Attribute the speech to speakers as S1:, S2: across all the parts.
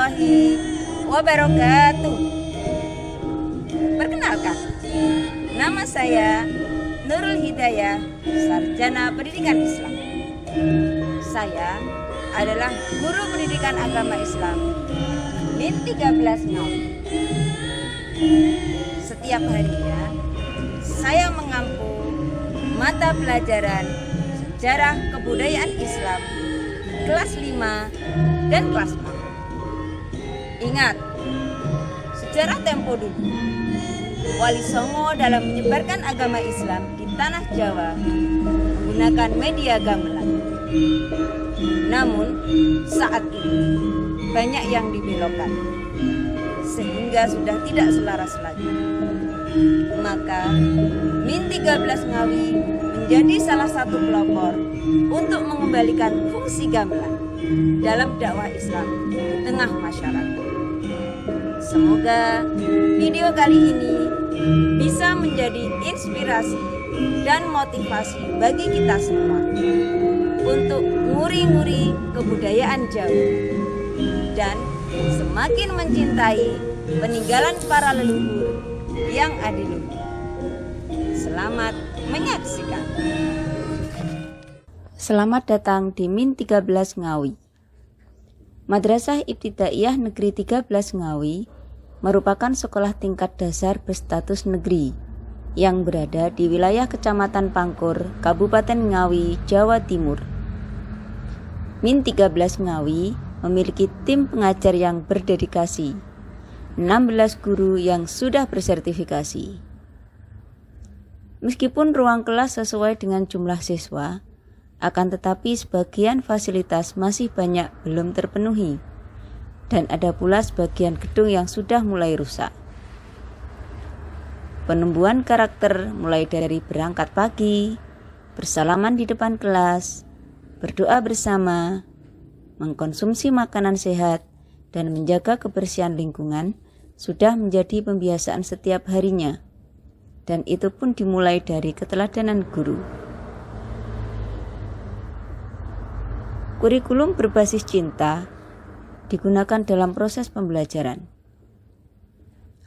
S1: warahmatullahi wabarakatuh. Perkenalkan, nama saya Nurul Hidayah, Sarjana Pendidikan Islam. Saya adalah guru pendidikan agama Islam Min 13 Ngawi. Setiap harinya saya mengampu mata pelajaran sejarah kebudayaan Islam kelas 5 dan kelas 6. Ingat, sejarah tempo dulu, Wali Songo dalam menyebarkan agama Islam di tanah Jawa menggunakan media gamelan. Namun saat ini banyak yang dibelokkan sehingga sudah tidak selaras lagi. Maka Min 13 Ngawi menjadi salah satu pelopor untuk mengembalikan fungsi gamelan dalam dakwah Islam di tengah masyarakat. Semoga video kali ini bisa menjadi inspirasi dan motivasi bagi kita semua untuk nguri-nguri kebudayaan Jawa dan semakin mencintai peninggalan para leluhur yang adiluhur. Selamat menyaksikan.
S2: Selamat datang di Min 13 Ngawi. Madrasah Ibtidaiyah Negeri 13 Ngawi merupakan sekolah tingkat dasar berstatus negeri yang berada di wilayah Kecamatan Pangkur, Kabupaten Ngawi, Jawa Timur. Min 13 Ngawi memiliki tim pengajar yang berdedikasi, 16 guru yang sudah bersertifikasi. Meskipun ruang kelas sesuai dengan jumlah siswa, akan tetapi sebagian fasilitas masih banyak belum terpenuhi, dan ada pula sebagian gedung yang sudah mulai rusak. Penumbuhan karakter mulai dari berangkat pagi, bersalaman di depan kelas, berdoa bersama, mengkonsumsi makanan sehat, dan menjaga kebersihan lingkungan sudah menjadi pembiasaan setiap harinya, dan itu pun dimulai dari keteladanan guru. Kurikulum berbasis cinta digunakan dalam proses pembelajaran.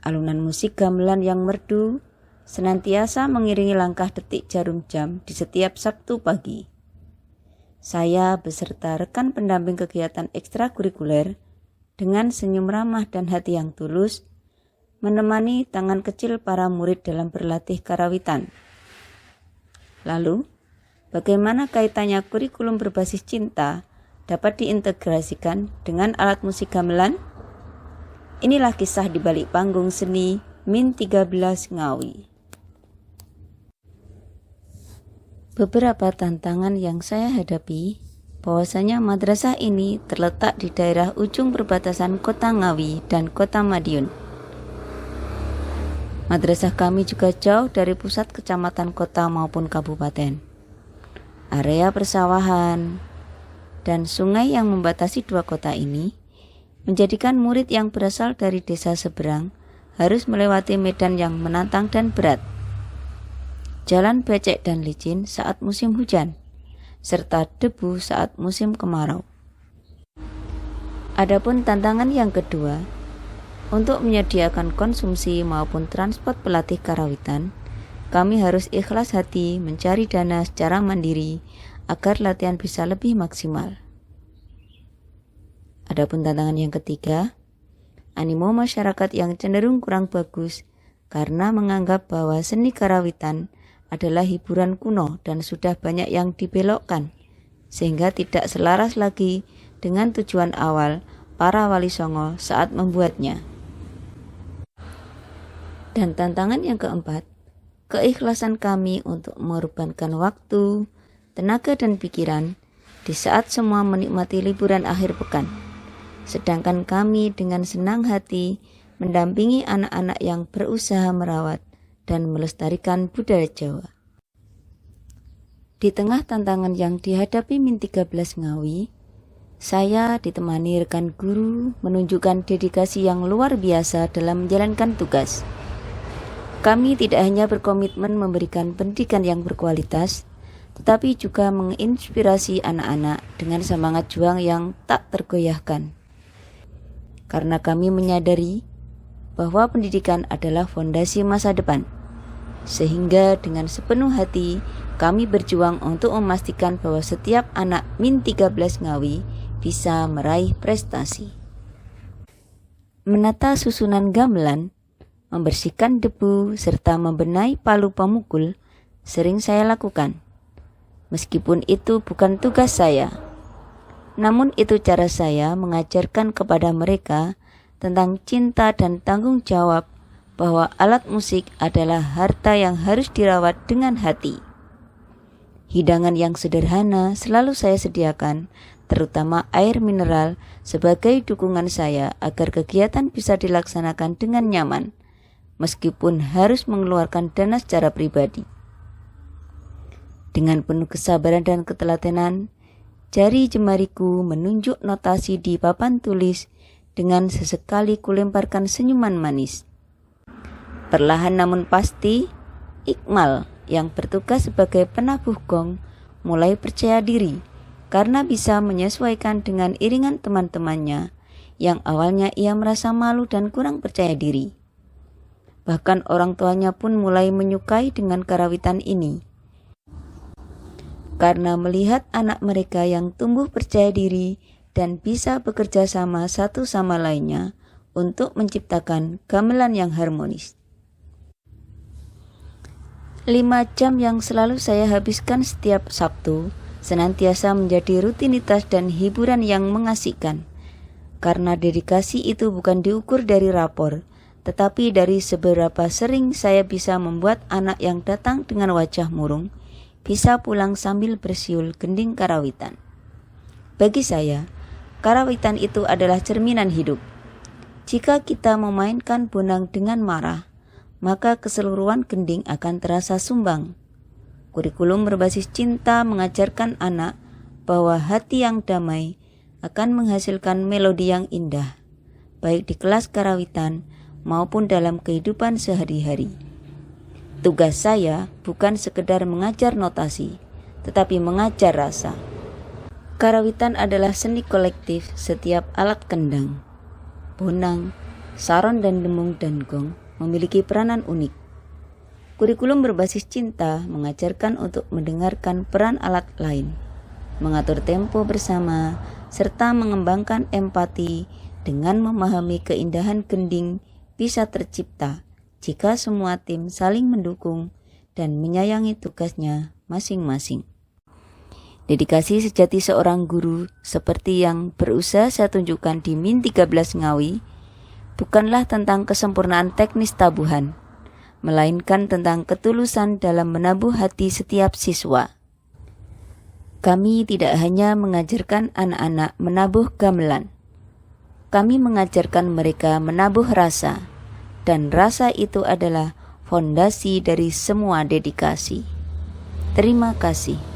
S2: Alunan musik gamelan yang merdu senantiasa mengiringi langkah detik jarum jam di setiap Sabtu pagi. Saya beserta rekan pendamping kegiatan ekstrakurikuler dengan senyum ramah dan hati yang tulus menemani tangan kecil para murid dalam berlatih karawitan. Lalu, bagaimana kaitannya kurikulum berbasis cinta dapat diintegrasikan dengan alat musik gamelan? Inilah kisah di balik panggung seni Min 13 Ngawi. Beberapa tantangan yang saya hadapi, bahwasanya madrasah ini terletak di daerah ujung perbatasan Kota Ngawi dan Kota Madiun. Madrasah kami juga jauh dari pusat kecamatan kota maupun kabupaten. Area persawahan dan sungai yang membatasi dua kota ini menjadikan murid yang berasal dari desa seberang harus melewati medan yang menantang dan berat. Jalan becek dan licin saat musim hujan, serta debu saat musim kemarau. Adapun tantangan yang kedua, untuk menyediakan konsumsi maupun transport pelatih karawitan, kami harus ikhlas hati mencari dana secara mandiri agar latihan bisa lebih maksimal. Adapun tantangan yang ketiga, animo masyarakat yang cenderung kurang bagus karena menganggap bahwa seni karawitan adalah hiburan kuno dan sudah banyak yang dibelokkan, sehingga tidak selaras lagi dengan tujuan awal para wali songo saat membuatnya. Dan tantangan yang keempat, keikhlasan kami untuk mengorbankan waktu, tenaga dan pikiran di saat semua menikmati liburan akhir pekan. Sedangkan kami dengan senang hati mendampingi anak-anak yang berusaha merawat dan melestarikan budaya Jawa. Di tengah tantangan yang dihadapi Min 13 Ngawi, saya ditemani rekan guru menunjukkan dedikasi yang luar biasa dalam menjalankan tugas. Kami tidak hanya berkomitmen memberikan pendidikan yang berkualitas, tetapi juga menginspirasi anak-anak dengan semangat juang yang tak tergoyahkan. karena kami menyadari bahwa pendidikan adalah fondasi masa depan. Sehingga dengan sepenuh hati kami berjuang untuk memastikan bahwa setiap anak Min 13 Ngawi bisa meraih prestasi. Menata susunan gamelan, membersihkan debu, serta membenahi palu pemukul sering saya lakukan. Meskipun itu bukan tugas saya, namun itu cara saya mengajarkan kepada mereka tentang cinta dan tanggung jawab bahwa alat musik adalah harta yang harus dirawat dengan hati. Hidangan yang sederhana selalu saya sediakan, terutama air mineral, sebagai dukungan saya agar kegiatan bisa dilaksanakan dengan nyaman, meskipun harus mengeluarkan dana secara pribadi. Dengan penuh kesabaran dan ketelatenan, jari jemariku menunjuk notasi di papan tulis dengan sesekali kulemparkan senyuman manis. Perlahan namun pasti, Iqmal yang bertugas sebagai penabuh gong mulai percaya diri karena bisa menyesuaikan dengan iringan teman-temannya yang awalnya ia merasa malu dan kurang percaya diri. Bahkan orang tuanya pun mulai menyukai dengan karawitan ini. Karena melihat anak mereka yang tumbuh percaya diri dan bisa bekerja sama satu sama lainnya untuk menciptakan gamelan yang harmonis. 5 jam yang selalu saya habiskan setiap Sabtu senantiasa menjadi rutinitas dan hiburan yang mengasihkan. Karena dedikasi itu bukan diukur dari rapor, tetapi dari seberapa sering saya bisa membuat anak yang datang dengan wajah murung bisa pulang sambil bersiul gending karawitan. Bagi saya, karawitan itu adalah cerminan hidup. Jika kita memainkan bonang dengan marah, maka keseluruhan gending akan terasa sumbang. Kurikulum berbasis cinta mengajarkan anak bahwa hati yang damai akan menghasilkan melodi yang indah, baik di kelas karawitan maupun dalam kehidupan sehari-hari. Tugas saya bukan sekedar mengajar notasi, tetapi mengajar rasa. Karawitan adalah seni kolektif setiap alat kendang. Bonang, saron dan demung dan gong memiliki peranan unik. Kurikulum berbasis cinta mengajarkan untuk mendengarkan peran alat lain, mengatur tempo bersama, serta mengembangkan empati dengan memahami keindahan gending bisa tercipta jika semua tim saling mendukung dan menyayangi tugasnya masing-masing. Dedikasi sejati seorang guru seperti yang berusaha saya tunjukkan di Min 13 Ngawi bukanlah tentang kesempurnaan teknis tabuhan, melainkan tentang ketulusan dalam menabuh hati setiap siswa. Kami tidak hanya mengajarkan anak-anak menabuh gamelan, kami mengajarkan mereka menabuh rasa, dan rasa itu adalah fondasi dari semua dedikasi. Terima kasih.